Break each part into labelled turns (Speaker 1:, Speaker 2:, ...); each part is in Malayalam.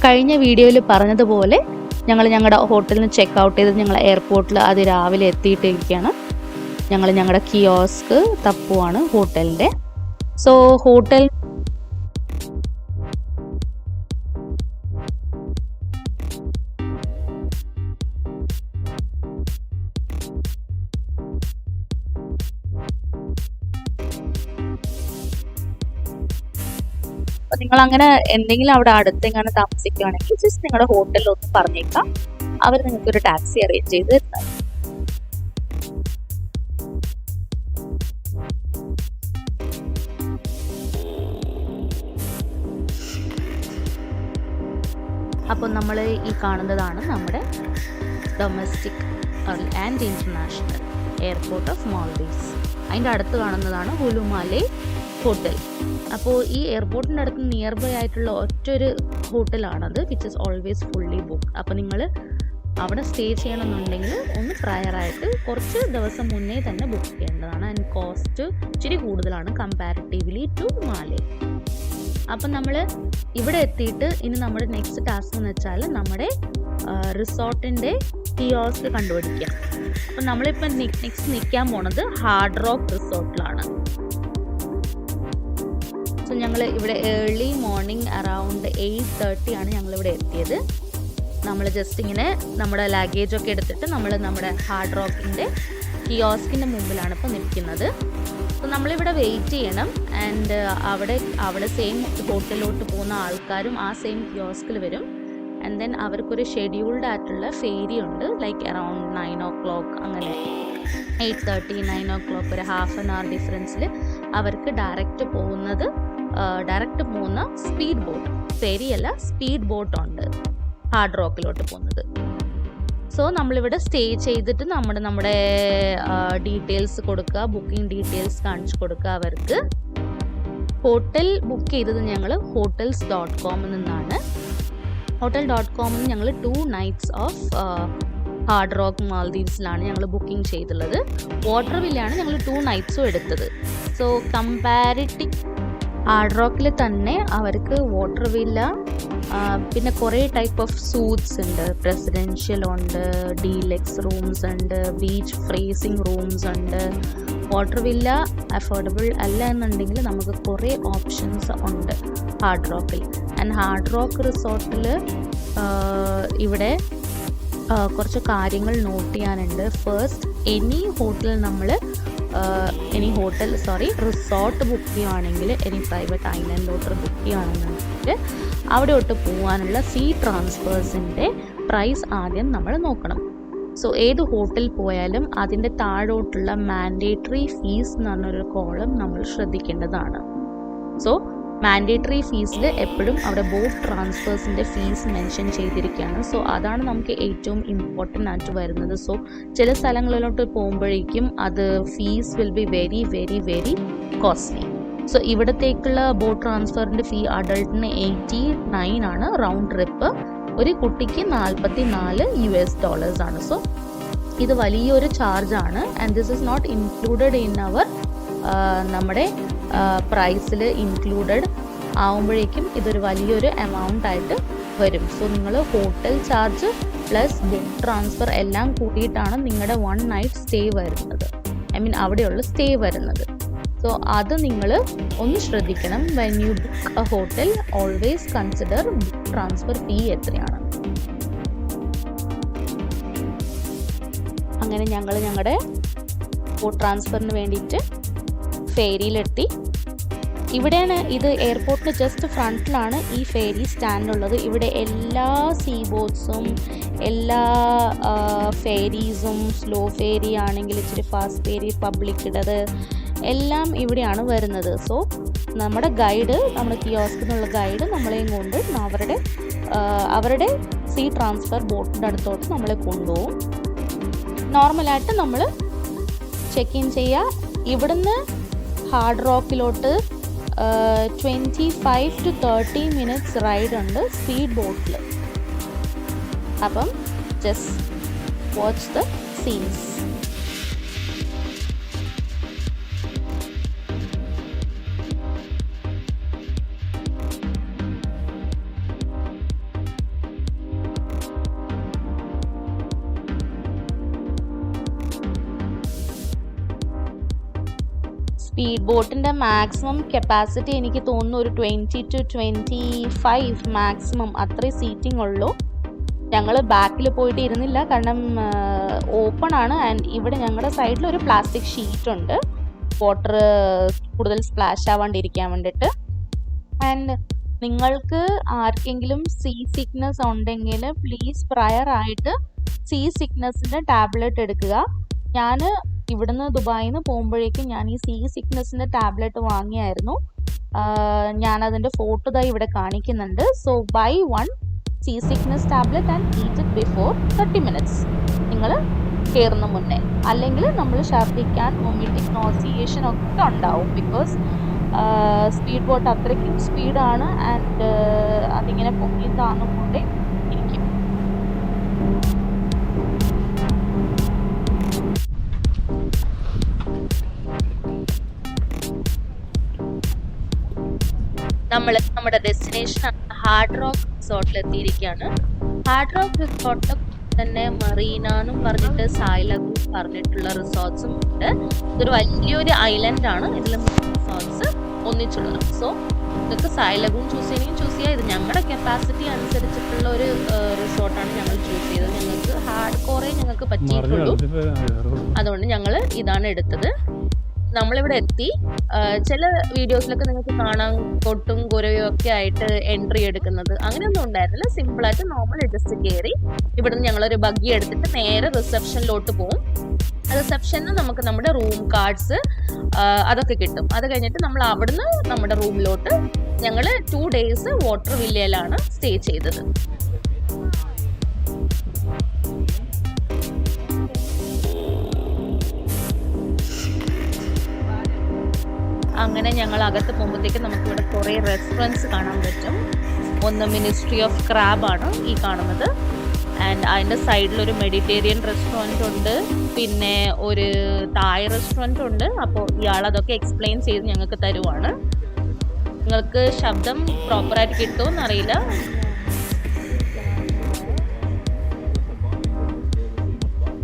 Speaker 1: കഴിഞ്ഞ വീഡിയോയിൽ പറഞ്ഞതുപോലെ ഞങ്ങൾ ഞങ്ങളുടെ ഹോട്ടലിൽ നിന്ന് ചെക്ക് ഔട്ട് ചെയ്ത് ഞങ്ങൾ എയർപോർട്ടിൽ രാവിലെ എത്തിയിട്ടിരിക്കുകയാണ്. ഞങ്ങൾ ഞങ്ങളുടെ കിയോസ്ക് തപ്പുവാണ് ഹോട്ടലിൻ്റെ. സോ ഹോട്ടൽ നിങ്ങൾ അങ്ങനെ എന്തെങ്കിലും അവിടെ അടുത്തെങ്ങനെ താമസിക്കുകയാണെങ്കിൽ ജസ്റ്റ് നിങ്ങളുടെ ഹോട്ടലിൽ ഒന്ന് പറഞ്ഞേക്കാം, അവർ നിങ്ങൾക്കൊരു ടാക്സി അറേഞ്ച് ചെയ്ത് തരുന്നത്. അപ്പോൾ നമ്മൾ ഈ കാണുന്നതാണ് നമ്മുടെ domestic and international airport of Maldives. അതിൻ്റെ അടുത്ത് കാണുന്നതാണ് ഹുലുമാലെ ഹോട്ടൽ. അപ്പോൾ ഈ എയർപോർട്ടിൻ്റെ അടുത്ത് നിയർ ബൈ ആയിട്ടുള്ള ഒറ്റൊരു ഹോട്ടലാണത്, which is always fully book. അപ്പോൾ നിങ്ങൾ അവിടെ സ്റ്റേ ചെയ്യണമെന്നുണ്ടെങ്കിൽ ഒന്ന് പ്രയറായിട്ട് കുറച്ച് ദിവസം മുന്നേ തന്നെ ബുക്ക് ചെയ്യേണ്ടതാണ്. ആൻഡ് കോസ്റ്റ് ഇച്ചിരി കൂടുതലാണ് കമ്പാരിറ്റീവ്ലി ടു മാലെ. അപ്പം നമ്മൾ ഇവിടെ എത്തിയിട്ട് ഇനി നമ്മുടെ നെക്സ്റ്റ് ടാസ്ക് എന്ന് വെച്ചാൽ നമ്മുടെ റിസോർട്ടിൻ്റെ കിയോസ്ക് കണ്ടുപിടിക്കുക. അപ്പം നമ്മളിപ്പോൾ നെക്സ്റ്റ് നിൽക്കാൻ പോണത് ഹാർഡ് റോക്ക് റിസോർട്ടിലാണ്. സോ ഞങ്ങൾ ഇവിടെ ഏർലി മോർണിംഗ് അറൗണ്ട് 8:30 ആണ് ഞങ്ങളിവിടെ എത്തിയത്. നമ്മൾ ജസ്റ്റ് ഇങ്ങനെ നമ്മുടെ ലഗേജൊക്കെ എടുത്തിട്ട് നമ്മൾ നമ്മുടെ ഹാർഡ് റോക്കിൻ്റെ കിയോസ്കിൻ്റെ മുമ്പിലാണ് ഇപ്പോൾ നിൽക്കുന്നത്. സോ നമ്മളിവിടെ വെയിറ്റ് ചെയ്യണം. ആൻഡ് അവിടെ സെയിം ഹോട്ടലിലോട്ട് പോകുന്ന ആൾക്കാരും ആ സെയിം കിയോസ്കിൽ വരും. ആൻഡ് ദെൻ അവർക്കൊരു ഷെഡ്യൂൾഡ് ആയിട്ടുള്ള ഫേരി ഉണ്ട്, ലൈക്ക് അറൗണ്ട് 9 o'clock, അങ്ങനെ 8:30 9 o'clock ഒരു ഹാഫ് ആൻ അവർ ഡിഫറൻസിൽ അവർക്ക് ഡയറക്റ്റ് പോകുന്ന സ്പീഡ് ബോട്ട്, ഫെരിയല്ല സ്പീഡ് ബോട്ട് ഉണ്ട് ഹാർഡ് റോക്കിലോട്ട് പോകുന്നത്. സോ നമ്മളിവിടെ സ്റ്റേ ചെയ്തിട്ട് നമ്മുടെ ഡീറ്റെയിൽസ് കൊടുക്കുക, ബുക്കിംഗ് ഡീറ്റെയിൽസ് കാണിച്ചു കൊടുക്കുക അവർക്ക്. ഹോട്ടൽ ബുക്ക് ചെയ്തത് ഞങ്ങൾ hotels.com നിന്നാണ്. hotel.com ഞങ്ങൾ 2 nights ഓഫ് ഹാർഡ് റോക്ക് മാൽദീവ്സിലാണ് ഞങ്ങൾ ബുക്കിംഗ് ചെയ്തിട്ടുള്ളത്. വാട്ടർ വില്ലാണ് ഞങ്ങൾ 2 nights എടുത്തത്. സോ കമ്പാരിറ്റീവ് ഹാർഡ് റോക്കിൽ തന്നെ അവർക്ക് വാട്ടർ വില്ല, പിന്നെ കുറേ ടൈപ്പ് ഓഫ് സൂട്ട്സ് ഉണ്ട്, പ്രസിഡൻഷ്യൽ ഉണ്ട്, ഡീലക്സ് റൂംസ് ഉണ്ട്, ബീച്ച് ഫ്രീസിങ് റൂംസ് ഉണ്ട്. വാട്ടർ വില്ല അഫോർഡബിൾ അല്ല എന്നുണ്ടെങ്കിൽ നമുക്ക് കുറേ ഓപ്ഷൻസ് ഉണ്ട് ഹാർഡ് റോക്കിൽ. ആൻഡ് ഹാർഡ് റോക്ക് റിസോർട്ടിൽ ഇവിടെ കുറച്ച് കാര്യങ്ങൾ നോട്ട് ചെയ്യാനുണ്ട്. ഫസ്റ്റ്, എനി റിസോർട്ട് ബുക്ക് ചെയ്യുകയാണെങ്കിൽ, എനി പ്രൈവറ്റ് ഐലൻഡിലോട്ട് ബുക്ക് ചെയ്യുകയാണെന്നുണ്ടെങ്കിൽ അവിടോട്ട് പോകാനുള്ള സീ ട്രാൻസ്ഫേഴ്സിൻ്റെ പ്രൈസ് ആദ്യം നമ്മൾ നോക്കണം. സോ ഏത് ഹോട്ടൽ പോയാലും അതിൻ്റെ താഴോട്ടുള്ള മാൻഡേറ്ററി ഫീസ് എന്ന് പറഞ്ഞൊരു കോളം നമ്മൾ ശ്രദ്ധിക്കേണ്ടതാണ്. സോ മാൻഡേറ്ററി ഫീസിൽ എപ്പോഴും അവിടെ ബോട്ട് ട്രാൻസ്ഫേഴ്സിൻ്റെ ഫീസ് മെൻഷൻ ചെയ്തിരിക്കുകയാണ്. സോ അതാണ് നമുക്ക് ഏറ്റവും ഇമ്പോർട്ടൻ്റ് ആയിട്ട് വരുന്നത്. സോ ചില സ്ഥലങ്ങളിലോട്ട് പോകുമ്പോഴേക്കും അത് fees will be very very very costly. So ഇവിടത്തേക്കുള്ള ബോട്ട് ട്രാൻസ്ഫറിൻ്റെ ഫീ അഡൾട്ടിന് 89 ആണ് റൗണ്ട് ട്രിപ്പ്. ഒരു കുട്ടിക്ക് $44 ആണ്. സോ ഇത് വലിയൊരു ചാർജാണ്. And this is not included in our നമ്മുടെ പ്രൈസിൽ ഇൻക്ലൂഡഡ് ആവുമ്പോഴേക്കും ഇതൊരു വലിയൊരു എമൗണ്ട് ആയിട്ട് വരും. സോ നിങ്ങൾ hotel charge plus book transfer എല്ലാം കൂട്ടിയിട്ടാണ് നിങ്ങളുടെ 1 night സ്റ്റേ വരുന്നത്, അവിടെയുള്ള സ്റ്റേ വരുന്നത്. സോ അത് നിങ്ങൾ ഒന്ന് ശ്രദ്ധിക്കണം. When you book A hotel always consider book transfer fee എത്രയാണ്. അങ്ങനെ ഞങ്ങൾ ഞങ്ങളുടെ ബോട്ട് ട്രാൻസ്ഫറിന് വേണ്ടിയിട്ട് ഫേരിയിലെത്തി. ഇവിടെയാണ്, ഇത് എയർപോർട്ടിന് ജസ്റ്റ് ഫ്രണ്ടിലാണ് ഈ ഫേരി സ്റ്റാൻഡ് ഉള്ളത്. ഇവിടെ എല്ലാ സീ ബോട്ട്സും എല്ലാ ഫേരീസും, സ്ലോ ഫേരി ആണെങ്കിൽ ഇച്ചിരി ഫാസ്റ്റ് ഫേരി, പബ്ലിക്കിടത് എല്ലാം ഇവിടെയാണ് വരുന്നത്. സോ നമ്മുടെ കിയോസ്കിൽ നിന്നുള്ള ഗൈഡ് നമ്മളെയും കൊണ്ട് അവരുടെ സീ ട്രാൻസ്ഫർ ബോട്ടിൻ്റെ അടുത്തോട്ട് നമ്മളെ കൊണ്ടുപോകും. നോർമലായിട്ട് നമ്മൾ ചെക്ക് ഇൻ ചെയ്യുക. ഇവിടുന്ന് ഹാർഡ് റോക്കിലോട്ട് 25 to 30 minutes റൈഡ് ഉണ്ട് സ്പീഡ് ബോട്ടിൽ. അപ്പം just watch the scenes. Speed ബോട്ടിൻ്റെ മാക്സിമം കപ്പാസിറ്റി എനിക്ക് തോന്നുന്നു ഒരു 20 to 25 മാക്സിമം അത്രേ സീറ്റിംഗ് ഉള്ളൂ. ഞങ്ങൾ ബാക്കിൽ പോയിട്ട് ഇരുന്നില്ല, കാരണം ഓപ്പൺ ആണ്. ആൻഡ് ഇവിടെ ഞങ്ങളുടെ സൈഡിൽ ഒരു പ്ലാസ്റ്റിക് ഷീറ്റ് ഉണ്ട്, വാട്ടർ കൂടുതൽ സ്പ്ലാഷ് ആവാണ്ടിരിക്കാൻ വേണ്ടിയിട്ട്. ആൻഡ് നിങ്ങൾക്ക് ആർക്കെങ്കിലും സീ സിക്നസ് ഉണ്ടെങ്കിൽ പ്ലീസ് പ്രയർ ആയിട്ട് സീ സിക്നസിൻ്റെ ടാബ്ലറ്റ് എടുക്കുക. ഞാൻ ഇവിടുന്ന് ദുബായിൽ നിന്ന് പോകുമ്പോഴേക്കും ഞാൻ ഈ സീ സിക്നസിൻ്റെ ടാബ്ലറ്റ് വാങ്ങിയായിരുന്നു. ഞാനതിൻ്റെ ഫോട്ടോ ദാ ഇവിടെ കാണിക്കുന്നുണ്ട്. So buy 1 seasickness tablet and eat it before 30 minutes നിങ്ങൾ കയറുന്ന മുന്നേ. അല്ലെങ്കിൽ നമ്മൾ ഛർദ്ദിക്കാൻ, വൊമിറ്റിംഗ്, നോസിയേഷൻ ഒക്കെ ഉണ്ടാവും. ബിക്കോസ് സ്പീഡ് ബോട്ട് അത്രയ്ക്കും സ്പീഡാണ്. ആൻഡ് അതിങ്ങനെ പൊങ്ങി താന്നുകൊണ്ടേ ഇരിക്കും. നമ്മൾ നമ്മുടെ ഡെസ്റ്റിനേഷൻ ഹാർഡ് റോക്ക് റിസോർട്ടിൽ എത്തിയിരിക്കുകയാണ്. ഹാർഡ് റോക്ക് റിസോർട്ടിൽ തന്നെ മറീന എന്നും പറഞ്ഞിട്ട് സായ്ലഗൂൺ പറഞ്ഞിട്ടുള്ള റിസോർട്ട്സും ഉണ്ട്. ഇതൊരു വലിയൊരു ഐലൻഡ് ആണ്. ഇതിൽ 3 റിസോർട്ട്സ് ഒന്നിച്ചുള്ളത്. സോ നിങ്ങൾക്ക് സായ്ലഗൂൺ ചൂസ് ചെയ്യാം. ഇത് ഞങ്ങളുടെ കപ്പാസിറ്റി അനുസരിച്ചിട്ടുള്ള ഒരു റിസോർട്ടാണ് ഞങ്ങൾ ചൂസ് ചെയ്തത്. ഞങ്ങൾക്ക് ഹാർഡ് കോറേ ഞങ്ങൾക്ക് പറ്റിയിട്ടുള്ളൂ, അതുകൊണ്ട് ഞങ്ങൾ ഇതാണ് എടുത്തത്. നമ്മളിവിടെ എത്തി. ചില വീഡിയോസിലൊക്കെ നിങ്ങൾക്ക് കാണാൻ കൊട്ടും കുരയും ഒക്കെ ആയിട്ട് എൻട്രി എടുക്കുന്നത്, അങ്ങനെയൊന്നും ഉണ്ടായിരുന്നില്ല. സിമ്പിളായിട്ട് നോർമൽ ജസ്റ്റ് കയറി ഇവിടുന്ന് ഞങ്ങളൊരു ബഗ്ഗി എടുത്തിട്ട് നേരെ റിസപ്ഷനിലോട്ട് പോകും. റിസപ്ഷനിൽ നമുക്ക് നമ്മുടെ റൂം കാർഡ്സ് അതൊക്കെ കിട്ടും. അത് കഴിഞ്ഞിട്ട് നമ്മൾ അവിടുന്ന് നമ്മുടെ റൂമിലോട്ട്, ഞങ്ങൾ 2 days വാട്ടർ വില്ലയിലാണ് സ്റ്റേ ചെയ്തത്. അങ്ങനെ ഞങ്ങൾ അകത്ത് പോകുമ്പോഴത്തേക്ക് നമുക്കിവിടെ കുറേ റെസ്റ്റോറൻറ്റ്സ് കാണാൻ പറ്റും. ഒന്ന് മിനിസ്ട്രി ഓഫ് ക്രാബ് ആണ് ഈ കാണുന്നത്. ആൻഡ് അതിൻ്റെ സൈഡിലൊരു മെഡിറ്റേറിയൻ റെസ്റ്റോറൻറ്റ് ഉണ്ട്, പിന്നെ ഒരു തായ് റെസ്റ്റോറൻറ്റ് ഉണ്ട്. അപ്പോൾ ഇയാൾ അതൊക്കെ എക്സ്പ്ലെയിൻ ചെയ്ത് ഞങ്ങൾക്ക് തരുവാണ്. നിങ്ങൾക്ക് ശബ്ദം പ്രോപ്പറായിട്ട് കിട്ടുമോ എന്നറിയില്ല.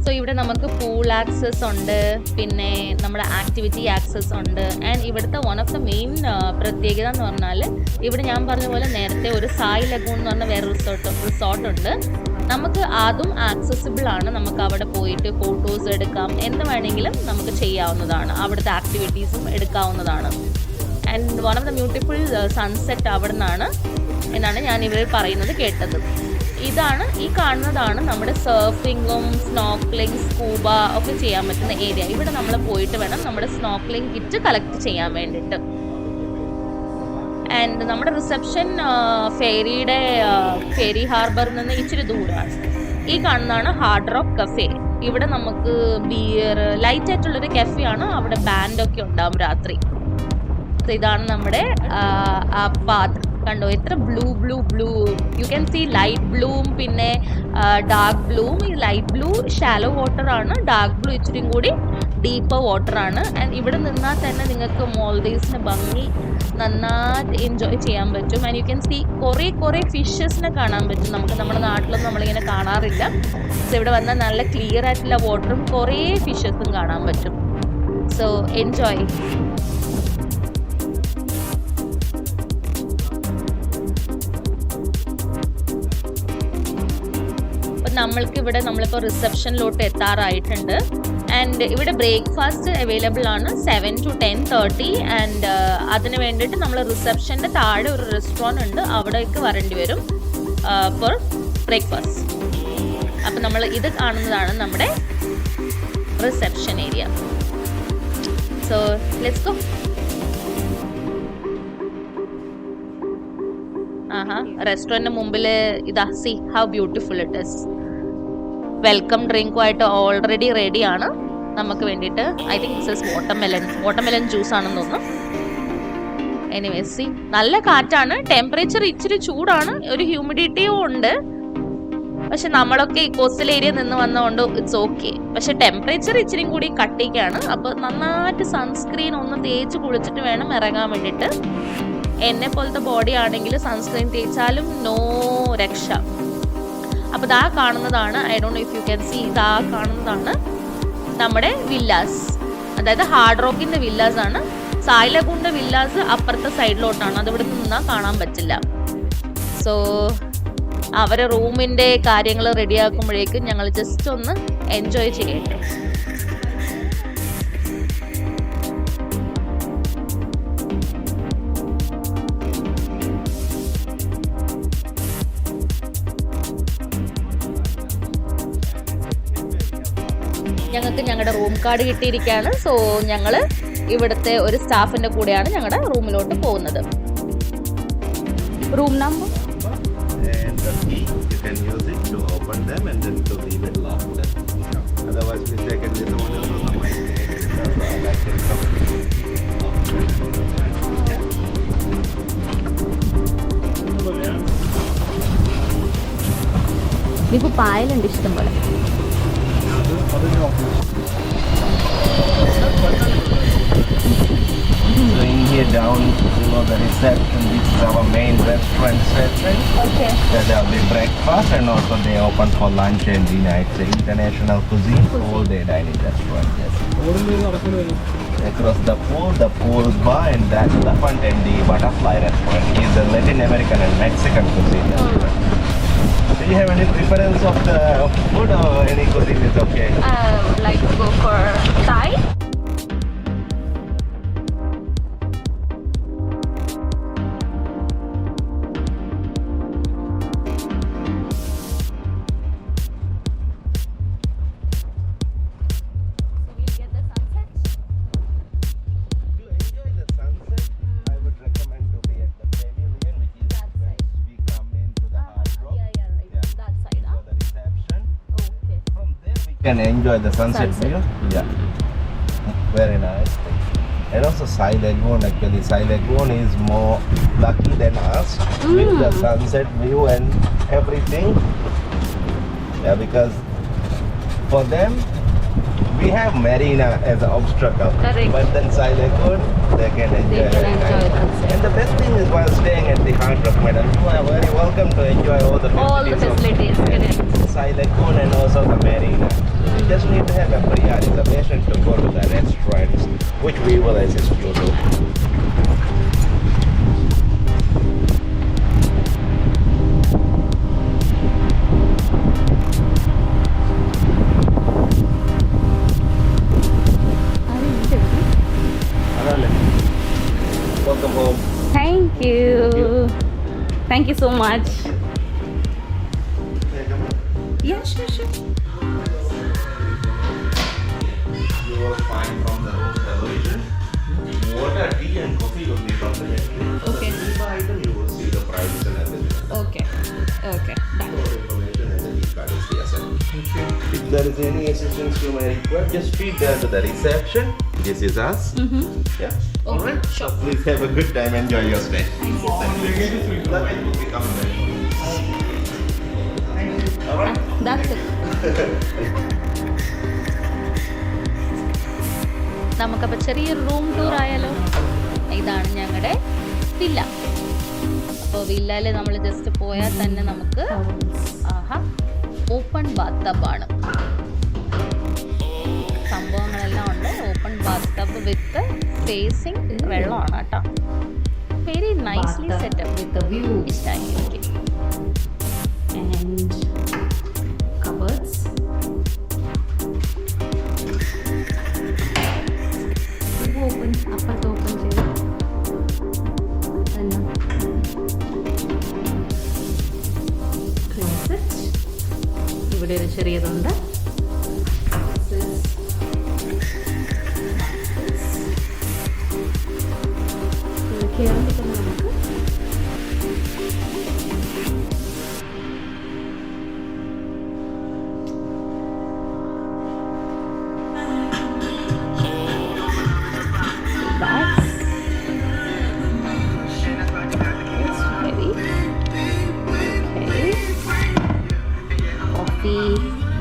Speaker 1: സോ ഇവിടെ നമുക്ക് പൂൾ ആക്സസ് ഉണ്ട്, പിന്നെ നമ്മുടെ ആക്ടിവിറ്റി ആക്സസ് ഉണ്ട്. ആൻഡ് ഇവിടുത്തെ വൺ ഓഫ് ദ മെയിൻ പ്രത്യേകത എന്ന് പറഞ്ഞാൽ, ഇവിടെ ഞാൻ പറഞ്ഞ പോലെ നേരത്തെ ഒരു സായ് ലഗൂൺ എന്ന് പറഞ്ഞ വേറെ റിസോർട്ട് ഉണ്ട്. നമുക്ക് അതും ആക്സസിബിൾ ആണ്. നമുക്ക് അവിടെ പോയിട്ട് ഫോട്ടോസ് എടുക്കാം, എന്ത് വേണമെങ്കിലും നമുക്ക് ചെയ്യാവുന്നതാണ്. അവിടുത്തെ ആക്ടിവിറ്റീസും എടുക്കാവുന്നതാണ്. And one of the beautiful sunset അവിടെ നിന്നാണ് എന്നാണ് ഞാൻ ഇവർ പറയുന്നത് കേട്ടത്. ഈ കാണുന്നതാണ് നമ്മുടെ സർഫിങ്ങും സ്നോർക്കലിംഗ്, സ്കൂബ ഒക്കെ ചെയ്യാൻ പറ്റുന്ന ഏരിയ. ഇവിടെ നമ്മൾ പോയിട്ട് വേണം നമ്മുടെ സ്നോർക്കലിംഗ് കിറ്റ് കളക്ട് ചെയ്യാൻ വേണ്ടിയിട്ട്. ആൻഡ് നമ്മുടെ റിസപ്ഷൻ ഫെറി ഹാർബറിൽ നിന്ന് ഇച്ചിരി ദൂരമാണ്. ഈ കാണുന്നതാണ് ഹാർഡ് റോക്ക് കഫേ. ഇവിടെ നമുക്ക് ബിയർ, ലൈറ്റ് ആയിട്ടുള്ളൊരു കഫേയാണ്. അവിടെ ബാൻഡൊക്കെ ഉണ്ടാവും രാത്രി. ഇതാണ് നമ്മുടെ പാത്ത്. കണ്ടോ എത്ര blue you can see light ബ്ലൂവും പിന്നെ ഡാർക്ക് ബ്ലൂവും. ഈ ലൈറ്റ് ബ്ലൂ ഷാലോ വാട്ടർ ആണ്, ഡാർക്ക് ബ്ലൂ ഇച്ചിരി കൂടി ഡീപ്പർ വാട്ടർ ആണ്. ആൻഡ് ഇവിടെ നിന്നാൽ തന്നെ നിങ്ങൾക്ക് മോൾഡീവ്സിന് ഭംഗി നന്നായിട്ട് എൻജോയ് ചെയ്യാൻ പറ്റും. ആൻഡ് യു ക്യാൻ സീ കുറേ ഫിഷസിനെ കാണാൻ പറ്റും. നമുക്ക് നമ്മുടെ നാട്ടിലൊന്നും നമ്മളിങ്ങനെ കാണാറില്ല. സോ ഇവിടെ വന്നാൽ നല്ല ക്ലിയർ ആയിട്ടുള്ള വാട്ടറും കുറേ ഫിഷസും കാണാൻ പറ്റും. So enjoy. നമ്മളിപ്പോൾ റിസപ്ഷനിലോട്ട് എത്താറായിട്ടുണ്ട്. ആൻഡ് ഇവിടെ ബ്രേക്ക്ഫാസ്റ്റ് അവൈലബിൾ ആണ് 7 to 10:30. ആൻഡ് അതിന് വേണ്ടിയിട്ട് നമ്മൾ റിസപ്ഷൻ്റെ താഴെ ഒരു റെസ്റ്റോറൻറ്റ് ഉണ്ട്, അവിടേക്ക് വരേണ്ടി വരും ഫോർ ബ്രേക്ക്ഫാസ്റ്റ്. അപ്പം നമ്മൾ ഇത് കാണുന്നതാണ് നമ്മുടെ reception area. So let's go. റെസ്റ്റോറൻറ്റിന് മുമ്പിൽ ഇതാ, see how beautiful it is. Welcome ഡ്രിങ്കുമായിട്ട് ഓൾറെഡി റെഡിയാണ് നമുക്ക് വേണ്ടിയിട്ട്. I think this is watermelon juice ആണെന്ന് തോന്നുന്നു. എനിവേസ്, സീ നല്ല കാറ്റാണ്. ടെമ്പറേച്ചർ ഇച്ചിരി ചൂടാണ്, ഒരു ഹ്യൂമിഡിറ്റിയും ഉണ്ട്. പക്ഷെ നമ്മളൊക്കെ ഈ കോസ്റ്റൽ ഏരിയ നിന്ന് വന്നതുകൊണ്ട് ഇറ്റ്സ് ഓക്കെ. പക്ഷെ ടെമ്പറേച്ചർ ഇച്ചിരി കൂടി കട്ടിക്കാണ്. അപ്പോൾ നന്നായിട്ട് സൺസ്ക്രീൻ ഒന്ന് തേച്ച് കുളിച്ചിട്ട് വേണം ഇറങ്ങാൻ വേണ്ടിയിട്ട്. എന്നെ പോലത്തെ ബോഡി ആണെങ്കിൽ സൺസ്ക്രീൻ തേച്ചാലും നോ രക്ഷ. അപ്പോൾ ഇതാ കാണുന്നതാണ്, I don't know if you can see, ഇതാ കാണുന്നതാണ് നമ്മുടെ വില്ലാസ്. അതായത് ഹാർഡ് റോക്കിൻ്റെ വില്ലാസ് ആണ് സായ് ലഗൂണിൻ്റെ വില്ലാസ് അപ്പുറത്തെ സൈഡിലോട്ടാണ്, അത് ഇവിടെ നിന്നാൽ കാണാൻ പറ്റില്ല. സോ അവരെ റൂമിൻ്റെ കാര്യങ്ങൾ റെഡിയാക്കുമ്പോഴേക്കും ഞങ്ങൾ ജസ്റ്റ് ഒന്ന് എൻജോയ് ചെയ്യട്ടെ. ഞങ്ങൾക്ക് ഞങ്ങളുടെ റൂം കാർഡ് കിട്ടിയിരിക്കുകയാണ്. സോ ഞങ്ങൾ ഇവിടുത്തെ ഒരു സ്റ്റാഫിൻ്റെ കൂടെയാണ് ഞങ്ങളുടെ റൂമിലോട്ട് പോകുന്നത്. റൂം നമ്പർ ഇപ്പോൾ പായലുണ്ട് ഇഷ്ടം പോലെ.
Speaker 2: So in here down below the reception, this is our main restaurant section.
Speaker 1: Okay.
Speaker 2: There'll be breakfast and also they open for lunch and dinner. It's an international cuisine, all day dining restaurant. Yes. Across the pool bar, and that's the front end, the butterfly restaurant. It's a Latin American and Mexican cuisine restaurant. Do you have any preference of the food or any cuisine is okay?
Speaker 1: I would like to go for Thai.
Speaker 2: Can enjoy the sunset view. Yeah, very nice. And also Sai Lagoon, actually Sai Lagoon is more lucky than us with the sunset view and everything. Yeah, because for them we have marina as an obstacle.
Speaker 1: Correct.
Speaker 2: But then Sai Lagoon, they can enjoy it. And the best thing is while staying at the Heart Rock Meadow, you are very welcome to enjoy all the
Speaker 1: facilities. Correct.
Speaker 2: Sai Lagoon and also the marina. You just need to have a prior reservation to go to the restaurants, which we will assist you to. Welcome home.
Speaker 1: Thank you. Thank you so much. Yeah, sure.
Speaker 2: You will find from the room television, water, tea and coffee will be from the menu.
Speaker 1: Okay.
Speaker 2: For the tea item, you will see the prices and everything.
Speaker 1: Okay. Done.
Speaker 2: More information and the tea card is here, sir. If there is any assistance you may require, just feed there to the reception. This is us. Yeah.
Speaker 1: Okay,
Speaker 2: Alright.
Speaker 1: sure.
Speaker 2: So please have a good time. Enjoy your stay. Thank you. Luggage will be coming very soon. Alright.
Speaker 1: That's it. നമുക്കപ്പോൾ ചെറിയൊരു റൂം ടൂർ ആയാലോ? ഇതാണ് ഞങ്ങളുടെ വില്ല. അപ്പോൾ വില്ലയിൽ നമ്മൾ ജസ്റ്റ് പോയാൽ തന്നെ നമുക്ക് ഓപ്പൺ ബാത്ത് ടബാണ്. സംഭവങ്ങളെല്ലാം ഉണ്ട്. ഓപ്പൺ ബാത്ത് ടബ് വിത്ത് ഫേസിങ് വെള്ളമാണ് കേട്ടോ. വെരി നൈസ്ലി സെറ്റപ്പ് വിത്ത് വ്യൂ. ഇഷ്ടമായി എനിക്ക്. And cupboards. ഓപ്പൺ അപ്പുറത്ത് ഓപ്പൺ ചെയ്ത് തന്നെ ക്ലോസറ്റ്. ഇവിടെ ഒരു ചെറിയതുണ്ട്. കയറാൻ പറ്റുന്ന നമുക്ക്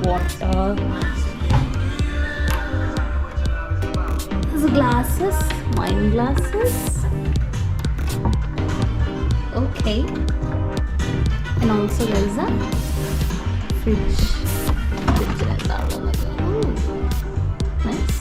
Speaker 1: water. These glasses, wine glasses. Okay. And also there is a fridge. Ooh, nice.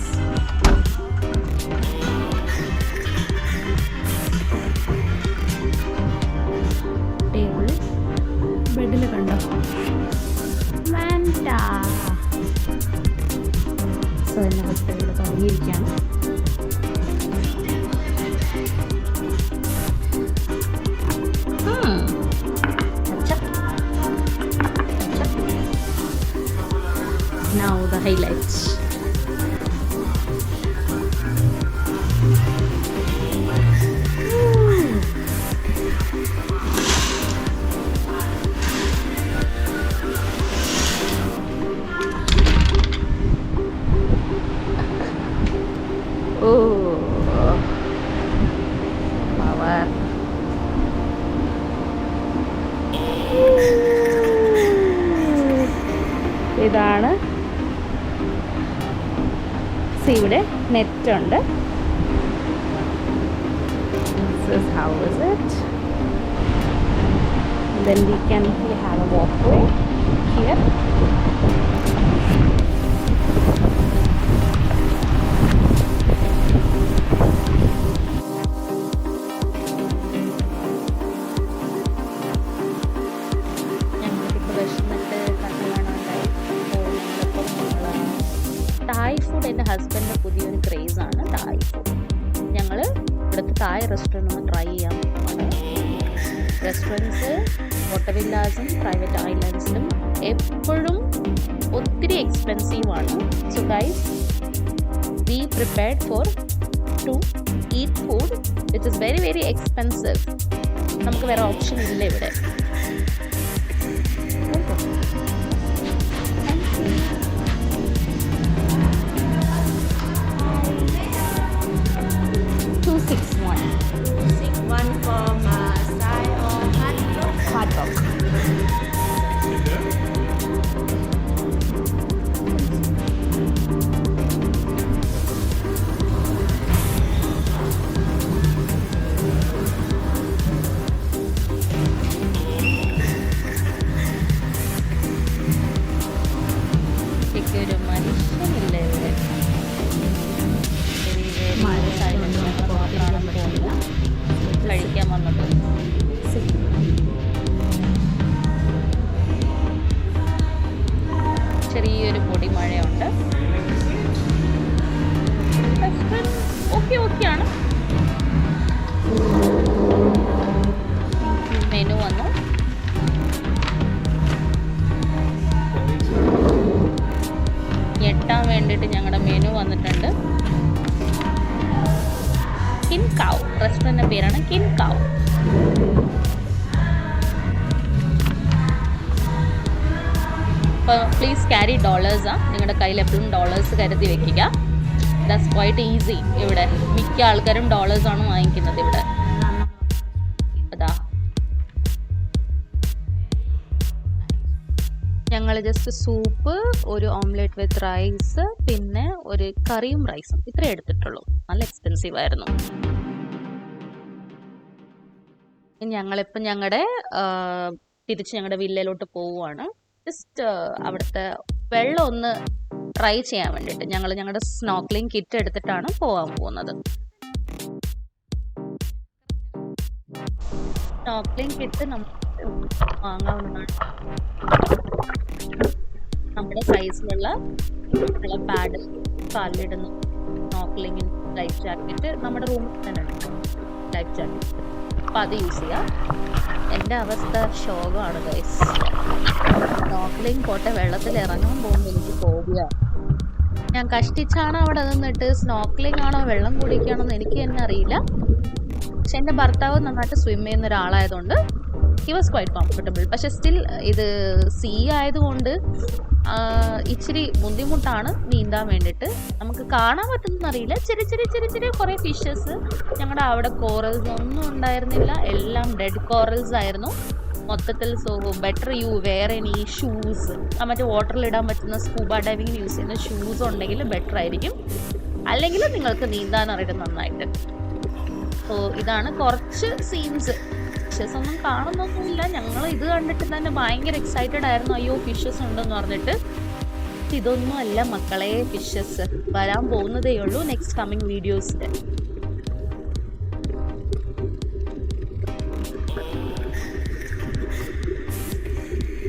Speaker 1: കയറിയിരിക്കുകയാണ്. Now the highlights. ഇതാണ് ഇവിടെ നെറ്റ് ഉണ്ട്. This is how is it. Then we have a walkway here. Thai food എൻ്റെ ഹസ്ബൻഡിൻ്റെ പുതിയൊരു ക്രേസാണ് തായ് ഫുഡ്. ഞങ്ങൾ ഇവിടുത്തെ തായ് റെസ്റ്റോറൻറ്റ് ഒന്ന് ട്രൈ ചെയ്യാൻ പോകുന്നത്. റെസ്റ്റോറൻറ്റ്സ് വോട്ടർവില്ലാസും പ്രൈവറ്റ് ഐലൻഡ്സിലും എപ്പോഴും ഒത്തിരി എക്സ്പെൻസീവാണ്. So guys, we prepared for to eat food which is very very expensive. നമുക്ക് വേറെ ഓപ്ഷൻ ഇല്ല ഇവിടെ. ഒരു മനുഷ്യനില്ല ഇവിടെ. കഴിക്കാൻ വന്നത് ചെറിയൊരു പൊടി മഴയുണ്ട്. ഓക്കെയാണ്. മെനു വന്നു. ഞെട്ടാൻ വേണ്ടിയിട്ട് ഞങ്ങളുടെ മെനു വന്നിട്ടുണ്ട്. കിൻ കാവ് റെസ്റ്റോറൻറ്റിൻ്റെ പേരാണ് കിൻ കാവ്. അപ്പോൾ പ്ലീസ് ക്യാരി ഡോളേഴ്സാ. നിങ്ങളുടെ കയ്യിൽ എപ്പോഴും ഡോളേഴ്സ് കരുതി വെക്കുക. That's quite easy. ഇവിടെ മിക്ക ആൾക്കാരും ഡോളേഴ്സാണ് വാങ്ങിക്കുന്നത് ഇവിടെ. അതാ ഞങ്ങൾ ജസ്റ്റ് സൂപ്പ്, ഒരു ഓംലെറ്റ് വിത്ത് റൈസ്, പിന്നെ ഒരു കറിയും റൈസും ഇത്രേ എടുത്തിട്ടുള്ളൂ. നല്ല എക്സ്പെൻസീവ് ആയിരുന്നു. ഞങ്ങളിപ്പം തിരിച്ച് ഞങ്ങളുടെ വില്ലയിലോട്ട് പോവുകയാണ്. ജസ്റ്റ് അവിടുത്തെ വെള്ളം ഒന്ന് ട്രൈ ചെയ്യാൻ വേണ്ടിയിട്ട് ഞങ്ങളുടെ സ്നോർക്കലിംഗ് കിറ്റ് എടുത്തിട്ടാണ് പോകാൻ പോകുന്നത്. സ്നോർക്കലിംഗ് കിറ്റ് നമുക്ക് വാങ്ങാവുന്നതാണ്. നമ്മുടെ സൈസിലുള്ള പാഡ്, കാലിലിടുന്നു, സ്നോർക്കലിംഗ് ലൈഫ് ജാക്കറ്റ് നമ്മുടെ റൂമിൽ തന്നെ ഉണ്ട് ലൈഫ് ജാക്കറ്റ്. അപ്പം അത് യൂസ് ചെയ്യാം. എൻ്റെ അവസ്ഥ ശോകമാണ് ഗൈസ്. സ്നോർക്കലിംഗ് പോട്ടെ, വെള്ളത്തിൽ ഇറങ്ങാൻ പോകുമ്പോൾ എനിക്ക് ഫോബിയ. ഞാൻ കഷ്ടിച്ചാണ് അവിടെ നിന്നിട്ട് സ്നോർക്കലിംഗ് ആണോ വെള്ളം കുടിക്കുകയാണോ എന്ന് എനിക്ക് തന്നെ അറിയില്ല. പക്ഷെ എൻ്റെ ഭർത്താവ് നന്നായിട്ട് സ്വിം ചെയ്യുന്ന ഒരാളായതുകൊണ്ട് ഹി വാസ് ക്വൈറ്റ് കംഫർട്ടബിൾ. പക്ഷെ സ്റ്റിൽ ഇത് സീ ആയതുകൊണ്ട് ഇച്ചിരി ബുദ്ധിമുട്ടാണ് നീന്താൻ വേണ്ടിയിട്ട്. നമുക്ക് കാണാൻ പറ്റുന്നറിയില്ല. ചെറിയ കുറേ ഫിഷസ്. ഞങ്ങളുടെ അവിടെ കോറൽസ് ഒന്നും ഉണ്ടായിരുന്നില്ല, എല്ലാം ഡെഡ് കോറൽസ് ആയിരുന്നു മൊത്തത്തിൽ. So better you wear any shoes. മറ്റേ വാട്ടറിലിടാൻ പറ്റുന്ന സ്കൂബ ഡൈവിങ്ങിന് യൂസ് ചെയ്യുന്ന ഷൂസ് ഉണ്ടെങ്കിൽ ബെറ്റർ ആയിരിക്കും. അല്ലെങ്കിൽ നിങ്ങൾക്ക് നീന്താൻ അറിയാം നന്നായിട്ട്. സോ ഇതാണ് കുറച്ച് സീൻസ്. ഫിഷസ് ഒന്നും കാണുന്നൊന്നുമില്ല. ഞങ്ങൾ ഇത് കണ്ടിട്ട് തന്നെ ഭയങ്കര എക്സൈറ്റഡ് ആയിരുന്നു. അയ്യോ ഫിഷസ് ഉണ്ടെന്ന് പറഞ്ഞിട്ട്. ഇതൊന്നും അല്ല മക്കളെ, ഫിഷസ് വരാൻ പോകുന്നതേ ഉള്ളൂ നെക്സ്റ്റ് കമ്മിങ് വീഡിയോസിൽ.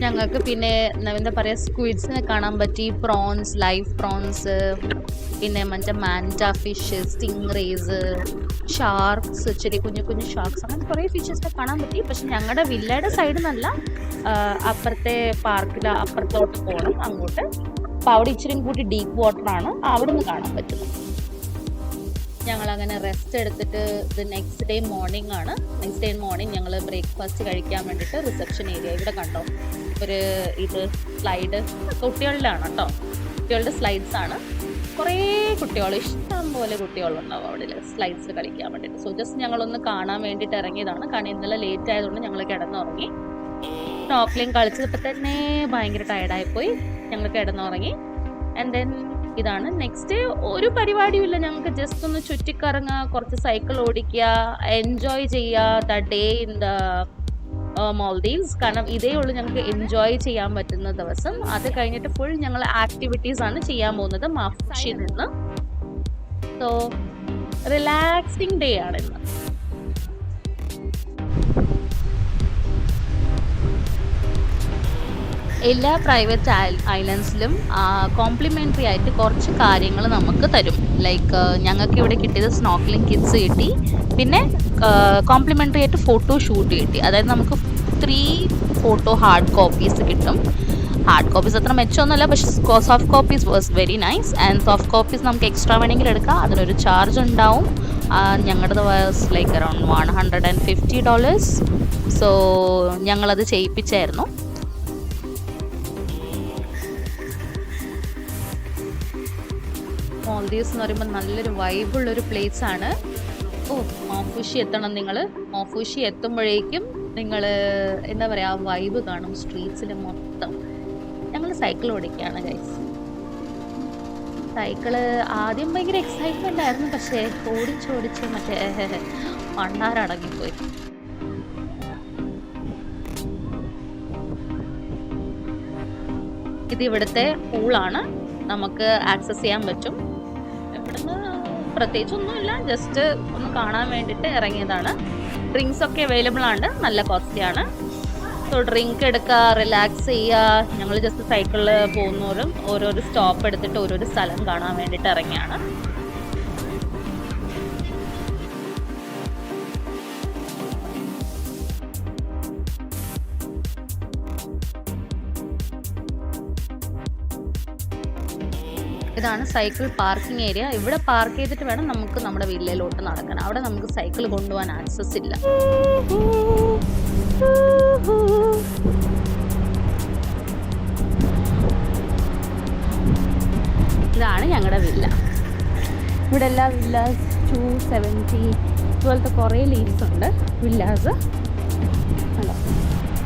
Speaker 1: ഞങ്ങൾക്ക് പിന്നെ എന്താ പറയുക, സ്ക്വിഡ്സിനെ കാണാൻ പറ്റി, പ്രോൺസ്, ലൈവ് പ്രോൺസ്, പിന്നെ മറ്റേ മാൻറ്റ ഫിഷ്, സ്റ്റിംഗ് റേസ്, ഷാർക്സ്, ചെറിയ കുഞ്ഞു കുഞ്ഞു ഷാർക്സ്, അങ്ങനെ കുറേ ഫിഷസിനെ കാണാൻ പറ്റി. പക്ഷെ ഞങ്ങളുടെ വില്ലയുടെ സൈഡിൽ നിന്നല്ല, അപ്പുറത്തെ പാർക്കിൽ അപ്പുറത്തോട്ട് പോകണം അങ്ങോട്ട്. അപ്പോൾ അവിടെ ഇച്ചിരി കൂടി ഡീപ്പ് വാട്ടറാണ്, അവിടെ നിന്ന് കാണാൻ പറ്റുന്നത്. ഞങ്ങളങ്ങനെ റെസ്റ്റ് എടുത്തിട്ട് ഇത് നെക്സ്റ്റ് ഡേ മോർണിംഗ് ആണ്. നെക്സ്റ്റ് ഡേ മോർണിംഗ് ഞങ്ങൾ ബ്രേക്ക്ഫാസ്റ്റ് കഴിക്കാൻ വേണ്ടിയിട്ട് റിസപ്ഷൻ ഏരിയ ഇവിടെ കണ്ടോ ഒരു ഇത് സ്ലൈഡ് കുട്ടികളുടെയാണ് കേട്ടോ, കുട്ടികളുടെ സ്ലൈഡ്സ് ആണ്. കുറേ കുട്ടികൾ, ഇഷ്ടം പോലെ കുട്ടികളുണ്ടാവും അവിടെ സ്ലൈഡ്സിൽ കളിക്കാൻ വേണ്ടിയിട്ട്. സോ ജസ്റ്റ് ഞങ്ങളൊന്ന് കാണാൻ വേണ്ടിയിട്ട് ഇറങ്ങിയതാണ്. കാരണം ഇന്നലെ ലേറ്റ് ആയതുകൊണ്ട് ഞങ്ങൾ കിടന്നുറങ്ങി. സ്നോർക്കലിംഗ് കളിച്ചപ്പോൾ തന്നെ ഭയങ്കര ടയർഡായിപ്പോയി, ഞങ്ങൾ കിടന്നുറങ്ങി. ആൻഡ് ദെൻ ഇതാണ് നെക്സ്റ്റ് ഡേ. ഒരു പരിപാടിയും ഇല്ല, ഞങ്ങൾക്ക് ജസ്റ്റ് ഒന്ന് ചുറ്റിക്കറങ്ങുക, കുറച്ച് സൈക്കിൾ ഓടിക്കുക, എൻജോയ് ചെയ്യുക the day in the Maldives. കാരണം ഇതേ ഉള്ളൂ ഞങ്ങൾക്ക് എൻജോയ് ചെയ്യാൻ പറ്റുന്ന ദിവസം. അത് കഴിഞ്ഞിട്ട് ഫുൾ ഞങ്ങൾ ആക്ടിവിറ്റീസ് ആണ് ചെയ്യാൻ പോകുന്നത് മാഫുഷിയിൽ നിന്ന്. സോ റിലാക്സിങ് ഡേ ആണ് ഇന്ന്. എല്ലാ പ്രൈവറ്റ് ഐലൻഡ്സിലും കോംപ്ലിമെൻ്ററി ആയിട്ട് കുറച്ച് കാര്യങ്ങൾ നമുക്ക് തരും. ലൈക്ക് ഞങ്ങൾക്ക് ഇവിടെ കിട്ടിയത് സ്നോർക്കലിംഗ് കിറ്റ്സ് കിട്ടി, പിന്നെ കോംപ്ലിമെൻ്ററി ആയിട്ട് ഫോട്ടോ ഷൂട്ട് കിട്ടി. അതായത് നമുക്ക് 3 ഫോട്ടോ ഹാർഡ് കോപ്പീസ് കിട്ടും. ഹാർഡ് കോപ്പീസ് അത്ര മെച്ചമൊന്നുമല്ല, പക്ഷേ soft copies was very nice. And soft copies നമുക്ക് എക്സ്ട്രാ വേണമെങ്കിൽ എടുക്കാം, അതിനൊരു ചാർജ് ഉണ്ടാവും. ഞങ്ങളുടെ വാസ് ലൈക്ക് അറൗണ്ട് $150. സോ ഞങ്ങളത് ചെയ്യിപ്പിച്ചായിരുന്നു. മാൽദീവ്സ് എന്ന് പറയുമ്പോൾ നല്ലൊരു വൈബുള്ളൊരു പ്ലേസ് ആണ്. മാഫുഷി എത്തണം നിങ്ങൾ. മാഫുഷി എത്തുമ്പോഴേക്കും നിങ്ങൾ എന്താ പറയുക, ആ വൈബ് കാണും സ്ട്രീറ്റ്സിൽ മൊത്തം. ഞങ്ങൾ സൈക്കിൾ ഓടിക്കുകയാണ് ഗൈസ്. സൈക്കിള് ആദ്യം ഭയങ്കര എക്സൈറ്റ്മെൻ്റ് ആയിരുന്നു, പക്ഷേ ഓടിച്ചോടിച്ച് മറ്റേ മണ്ണാരടങ്ങിപ്പോയി. ഇത് ഇവിടുത്തെ പൂളാണ്, നമുക്ക് ആക്സസ് ചെയ്യാൻ പറ്റും. ഇവിടുന്ന് പ്രത്യേകിച്ചൊന്നുമില്ല, ജസ്റ്റ് ഒന്ന് കാണാൻ വേണ്ടിയിട്ട് ഇറങ്ങിയതാണ്. ഡ്രിങ്ക്സ് ഒക്കെ അവൈലബിൾ ആണ്, നല്ല കോസ്റ്റ്ലിയാണ്. സോ ഡ്രിങ്ക് എടുക്കുക, റിലാക്സ് ചെയ്യുക. ഞങ്ങൾ ജസ്റ്റ് സൈക്കിളിൽ പോകുന്നവരും ഓരോരോ സ്റ്റോപ്പ് എടുത്തിട്ട് ഓരോരോ സ്ഥലം കാണാൻ വേണ്ടിയിട്ട് ഇറങ്ങിയാണ്. ഇതാണ് സൈക്കിൾ പാർക്കിംഗ് ഏരിയ. ഇവിടെ പാർക്ക് ചെയ്തിട്ട് വേണം നമുക്ക് നമ്മുടെ വില്ലയിലോട്ട് നടക്കാൻ. അവിടെ നമുക്ക് സൈക്കിൾ കൊണ്ടുപോകാൻ ആക്സസ് ഇല്ല. ഇതാണ് ഞങ്ങളുടെ വില്ല. ഇവിടെ എല്ലാ വില്ലാസ് 270 ഇതുപോലത്തെ കുറേ ലീവ്സ് ഉണ്ട് വില്ലാസ്. അല്ല,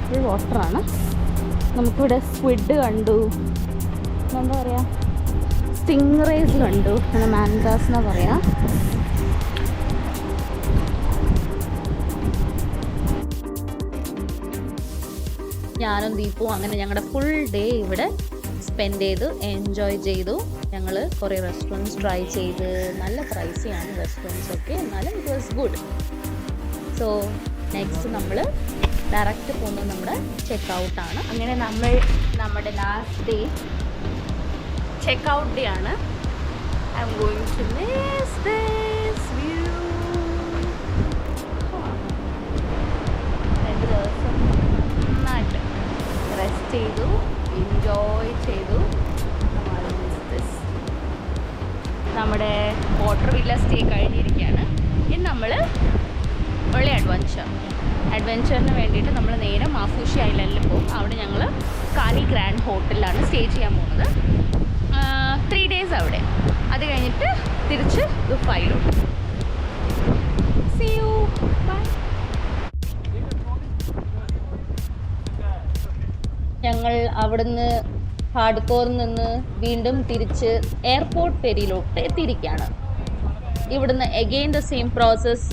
Speaker 1: ഇത് വാട്ടറാണ്. നമുക്കിവിടെ സ്ക്വിഡ് കണ്ടു, എന്താ പറയുക, സ്റ്റിംഗ് റേസ് കണ്ടു, അങ്ങനെ മാൻറ്റാസ് എന്നാ പറയാ. ഞാനും ദീപും അങ്ങനെ ഞങ്ങളുടെ ഫുൾ ഡേ ഇവിടെ സ്പെൻഡ് ചെയ്തു, എൻജോയ് ചെയ്തു. ഞങ്ങൾ കുറേ റെസ്റ്റോറൻറ്റ്സ് ട്രൈ ചെയ്ത്, നല്ല പ്രൈസിയാണ് റെസ്റ്റോറൻറ്റ്സ് ഒക്കെ, എന്നാലും it was good. So next നമ്മൾ ഡയറക്റ്റ് പോകുന്നത് നമ്മുടെ ചെക്ക് ഔട്ടാണ്. അങ്ങനെ നമ്മൾ നമ്മുടെ ലാസ്റ്റ് ഡേ ചെക്ക്-ഔട്ട് ഡേ ആണ്. I'm going to miss this view. 2 ദിവസം നന്നായിട്ട് റെസ്റ്റ് ചെയ്തു, എൻജോയ് ചെയ്തു. നമ്മുടെ വാട്ടർ വില്ല സ്റ്റേ കഴിഞ്ഞിരിക്കുകയാണ്. ഇനി നമ്മൾ ഉള്ള അഡ്വഞ്ചറിന് വേണ്ടിയിട്ട് നമ്മൾ നേരെ മാഫുഷി ഐലൻഡിൽ പോകും. അവിടെ ഞങ്ങൾ കാലി ഗ്രാൻഡ് ഹോട്ടലിലാണ് സ്റ്റേ ചെയ്യാൻ പോകുന്നത്. 3 ഡേയ്സ് അവിടെ. അത് കഴിഞ്ഞിട്ട് തിരിച്ച് ദുബായിലോട്ട്. See you. Bye. ഞങ്ങൾ അവിടുന്ന് ഹാർഡ്കോറിൽ നിന്ന് വീണ്ടും തിരിച്ച് എയർപോർട്ട് പെരിയിലോട്ട് എത്തിയിരിക്കുകയാണ്. ഇവിടുന്ന് എഗെയിൻ ദ സെയിം പ്രോസസ്.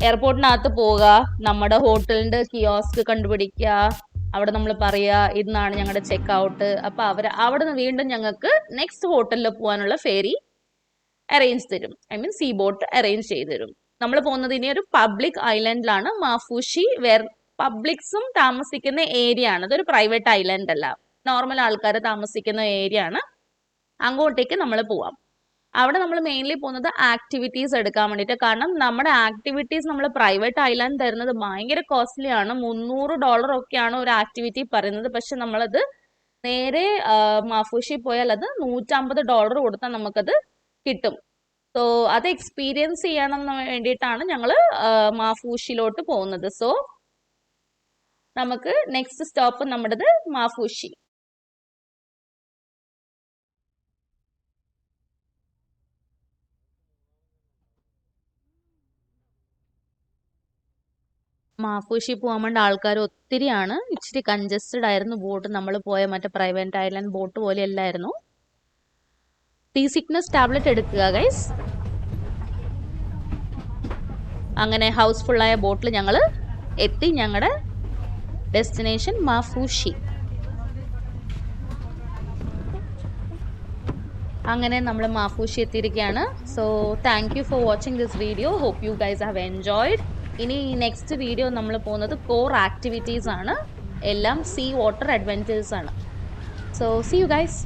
Speaker 1: എയർപോർട്ടിനകത്ത് പോവുക, നമ്മുടെ ഹോട്ടലിൻ്റെ കിയോസ്ക് കണ്ടുപിടിക്കുക, അവിടെ നമ്മൾ പറയുക ഇന്നാണ് ഞങ്ങളുടെ ചെക്ക് ഔട്ട്. അപ്പോൾ അവിടെ നിന്ന് വീണ്ടും ഞങ്ങൾക്ക് നെക്സ്റ്റ് ഹോട്ടലിൽ പോകാനുള്ള ഫെറി അറേഞ്ച് തരും. I mean sea boat arrange ചെയ്ത് തരും. നമ്മൾ പോകുന്നത് ഇനി ഒരു പബ്ലിക് ഐലൻഡിലാണ്, മാഫുഷി. പബ്ലിക്സും താമസിക്കുന്ന ഏരിയ ആണ്. അതൊരു പ്രൈവറ്റ് ഐലൻഡ് അല്ല, നോർമൽ ആൾക്കാർ താമസിക്കുന്ന ഏരിയ ആണ്. അങ്ങോട്ടേക്ക് നമ്മൾ പോവാം. അവിടെ നമ്മൾ മെയിൻലി പോകുന്നത് ആക്ടിവിറ്റീസ് എടുക്കാൻ വേണ്ടിയിട്ട്. കാരണം നമ്മുടെ ആക്ടിവിറ്റീസ് നമ്മൾ പ്രൈവറ്റ് ഐലൻഡ് തരുന്നത് ഭയങ്കര കോസ്റ്റ്ലി ആണ്. $300 ഒക്കെയാണ് ഒരു ആക്ടിവിറ്റി പറയുന്നത്. പക്ഷെ നമ്മളത് നേരെ മാഫൂഷി പോയാൽ അത് $150 കൊടുത്താൽ നമുക്കത് കിട്ടും. സോ അത് എക്സ്പീരിയൻസ് ചെയ്യണം വേണ്ടിയിട്ടാണ് ഞങ്ങൾ മാഫൂഷിയിലോട്ട് പോകുന്നത്. സോ നമുക്ക് നെക്സ്റ്റ് സ്റ്റോപ്പ് നമ്മുടേത് മാഫൂഷി. മാഫൂഷി പോകാൻ വേണ്ട ആൾക്കാർ ഒത്തിരിയാണ്. ഇച്ചിരി കൺജസ്റ്റഡ് ആയിരുന്നു ബോട്ട്. നമ്മൾ പോയ മറ്റേ പ്രൈവറ്റ് ഐലൻഡ് ബോട്ട് പോലെ അല്ലായിരുന്നു. സീ സിക്നസ് ടാബ്ലറ്റ് എടുക്കുക ഗൈസ്. അങ്ങനെ ഹൗസ്ഫുള്ളായ ബോട്ടിൽ ഞങ്ങൾ എത്തി ഞങ്ങളുടെ ഡെസ്റ്റിനേഷൻ മാഫൂഷി. അങ്ങനെ നമ്മൾ മാഫൂഷി എത്തിയിരിക്കുകയാണ്. So thank you for watching this video. Hope you guys have enjoyed. ഇനി നെക്സ്റ്റ് വീഡിയോ നമ്മൾ പോകുന്നത് കോർ ആക്ടിവിറ്റീസ് ആണ്. എല്ലാം സീ വാട്ടർ അഡ്വെഞ്ചേഴ്സ് ആണ്. So see you guys.